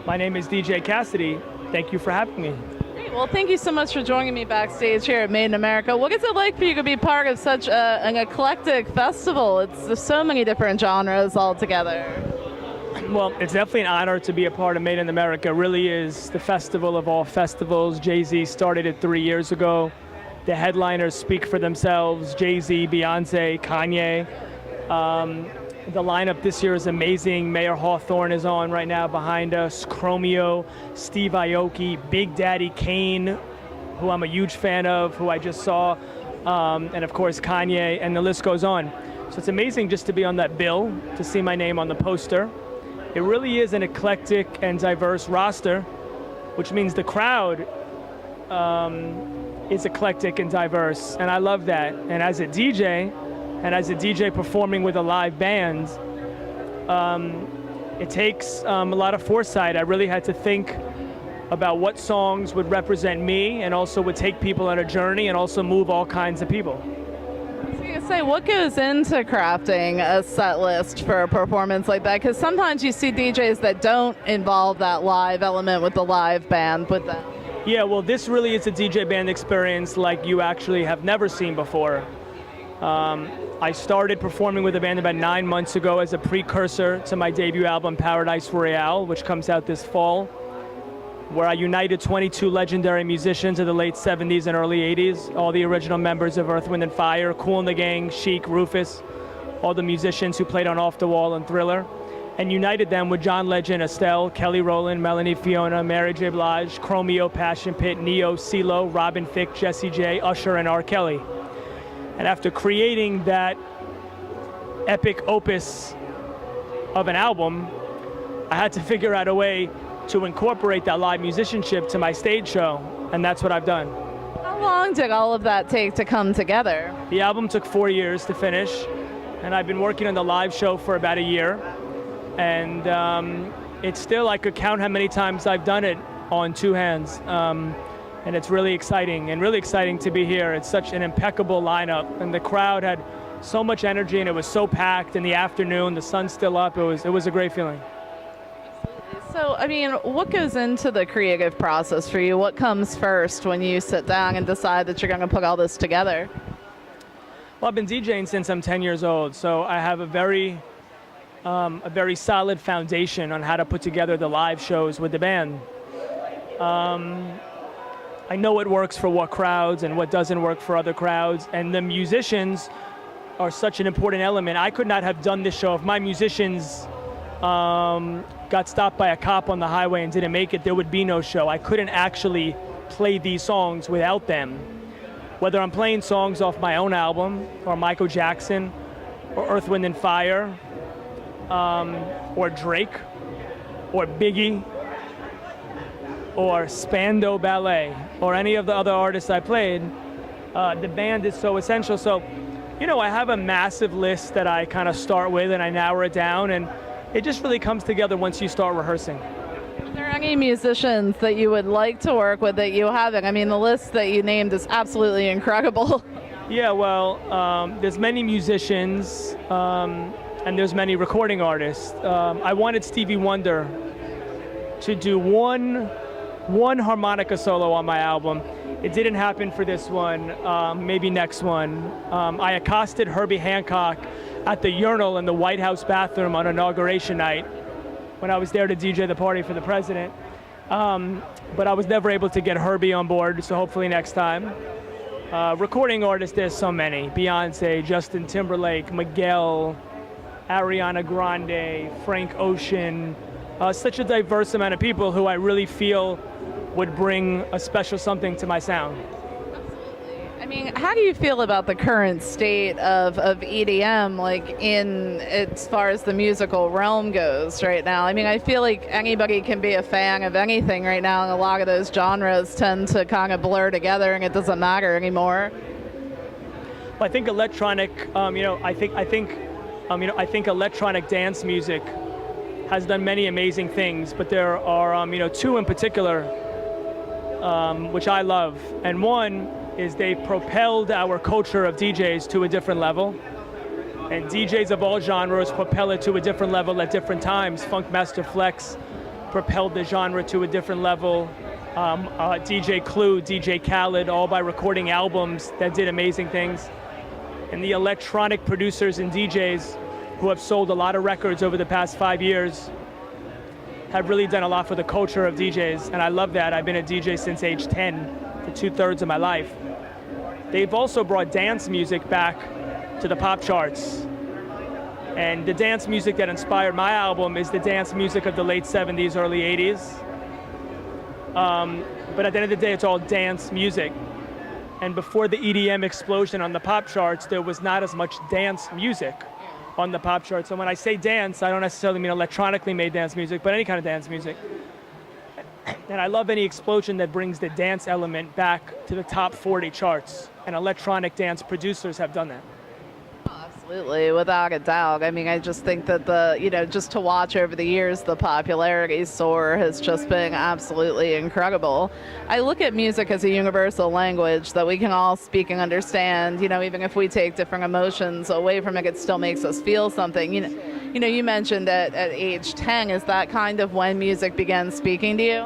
My name is DJ Cassidy. Thank you for having me. Great. Well, thank you so much for joining me backstage here at Made in America. What is it like for you to be part of such an eclectic festival? There's so many different genres all together. Well, it's definitely an honor to be a part of Made in America. It really is the festival of all festivals. Jay-Z started it 3 years ago. The headliners speak for themselves. Jay-Z, Beyonce, Kanye. The lineup this year is amazing. Mayor Hawthorne is on right now behind us. Chromeo, Steve Aoki, Big Daddy Kane, who I'm a huge fan of, who I just saw, and of course Kanye, and the list goes on. So it's amazing just to be on that bill, to see my name on the poster. It really is an eclectic and diverse roster, which means the crowd is eclectic and diverse, and I love that. And as a DJ performing with a live band, it takes a lot of foresight. I really had to think about what songs would represent me and also would take people on a journey and also move all kinds of people. I was going to say, what goes into crafting a set list for a performance like that? Because sometimes you see DJs that don't involve that live element with the live band with them. Yeah, well, this really is a DJ band experience like you actually have never seen before. I started performing with the band about 9 months ago as a precursor to my debut album, Paradise Royale, which comes out this fall, where I united 22 legendary musicians of the late 70s and early 80s, all the original members of Earth, Wind & Fire, Kool and the Gang, Chic, Rufus, all the musicians who played on Off the Wall and Thriller, and united them with John Legend, Estelle, Kelly Rowland, Melanie Fiona, Mary J. Blige, Chromeo, Passion Pit, Neo, CeeLo, Robin Thicke, Jessie J, Usher, and R. Kelly. And after creating that epic opus of an album, I had to figure out a way to incorporate that live musicianship to my stage show, and that's what I've done. How long did all of that take to come together? The album took 4 years to finish, and I've been working on the live show for about a year. And it's still, I could count how many times I've done it on two hands. And it's really exciting to be here. It's such an impeccable lineup, and the crowd had so much energy, and it was so packed in the afternoon. The sun's still up. It was a great feeling. So, I mean, what goes into the creative process for you? What comes first when you sit down and decide that you're going to put all this together? Well, I've been DJing since I'm 10 years old, so I have a very solid foundation on how to put together the live shows with the band. I know what works for what crowds and what doesn't work for other crowds, and the musicians are such an important element. I could not have done this show if my musicians got stopped by a cop on the highway and didn't make it. There would be no show. I couldn't actually play these songs without them. Whether I'm playing songs off my own album, or Michael Jackson, or Earth, Wind & Fire, or Drake, or Biggie, or Spandau Ballet, or any of the other artists I played, the band is so essential. So, you know, I have a massive list that I kind of start with, and I narrow it down, and it just really comes together once you start rehearsing. Are there any musicians that you would like to work with that you haven't? I mean, the list that you named is absolutely incredible. Yeah, well, there's many musicians, and there's many recording artists. I wanted Stevie Wonder to do one harmonica solo on my album. It didn't happen for this one, maybe next one. I accosted Herbie Hancock at the urinal in the White House bathroom on inauguration night when I was there to DJ the party for the president. But I was never able to get Herbie on board, so hopefully next time. Recording artists, there's so many. Beyonce, Justin Timberlake, Miguel, Ariana Grande, Frank Ocean, such a diverse amount of people who I really feel would bring a special something to my sound. Absolutely. I mean, how do you feel about the current state of EDM, like in as far as the musical realm goes right now? I mean, I feel like anybody can be a fan of anything right now, and a lot of those genres tend to kind of blur together, and it doesn't matter anymore. I think electronic, I think electronic dance music has done many amazing things, but there are, two in particular, which I love. And one is they've propelled our culture of DJs to a different level. And DJs of all genres propel it to a different level at different times. Funkmaster Flex propelled the genre to a different level. DJ Clue, DJ Khaled, all by recording albums that did amazing things. And the electronic producers and DJs who have sold a lot of records over the past 5 years have really done a lot for the culture of DJs, and I love that. I've been a DJ since age 10, for 2/3 of my life. They've also brought dance music back to the pop charts. And the dance music that inspired my album is the dance music of the late 70s, early 80s. But at the end of the day, it's all dance music. And before the EDM explosion on the pop charts, there was not as much dance music on the pop charts. So when I say dance, I don't necessarily mean electronically made dance music, but any kind of dance music. And I love any explosion that brings the dance element back to the top 40 charts. And electronic dance producers have done that. Absolutely, without a doubt. I mean, I just think that just to watch over the years, the popularity soar has just been absolutely incredible. I look at music as a universal language that we can all speak and understand. Even if we take different emotions away from it, it still makes us feel something. You mentioned at age 10, is that kind of when music began speaking to you?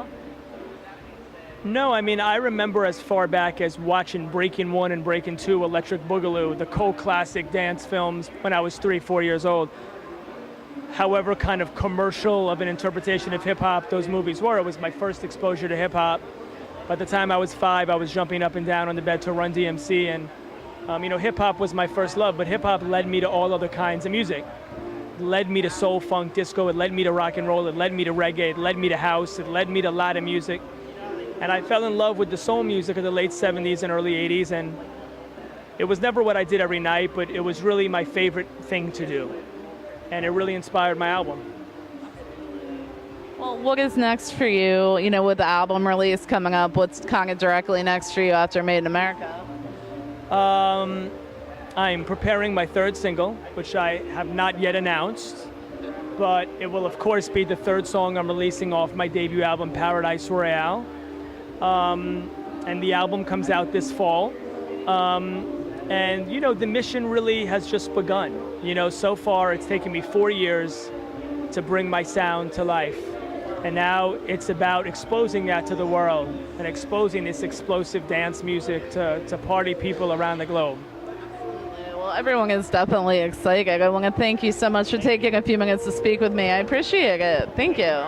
No, I mean, I remember as far back as watching Breaking 1 and Breaking 2, Electric Boogaloo, the cult classic dance films when I was 3, 4 years old. However kind of commercial of an interpretation of hip-hop those movies were, it was my first exposure to hip-hop. By the time I was 5, I was jumping up and down on the bed to Run DMC, and hip-hop was my first love, but hip-hop led me to all other kinds of music. It led me to soul, funk, disco, it led me to rock and roll, it led me to reggae, it led me to house, it led me to Latin music. And I fell in love with the soul music of the late 70s and early 80s, and it was never what I did every night, but it was really my favorite thing to do. And it really inspired my album. Well, what is next for you, with the album release coming up? What's kind of directly next for you after Made in America? I'm preparing my 3rd single, which I have not yet announced, but it will of course be the 3rd song I'm releasing off my debut album, Paradise Royale. And the album comes out this fall. And the mission really has just begun. So far it's taken me 4 years to bring my sound to life. And now it's about exposing that to the world and exposing this explosive dance music to party people around the globe. Well, everyone is definitely excited. I want to thank you so much for taking a few minutes to speak with me. I appreciate it. Thank you.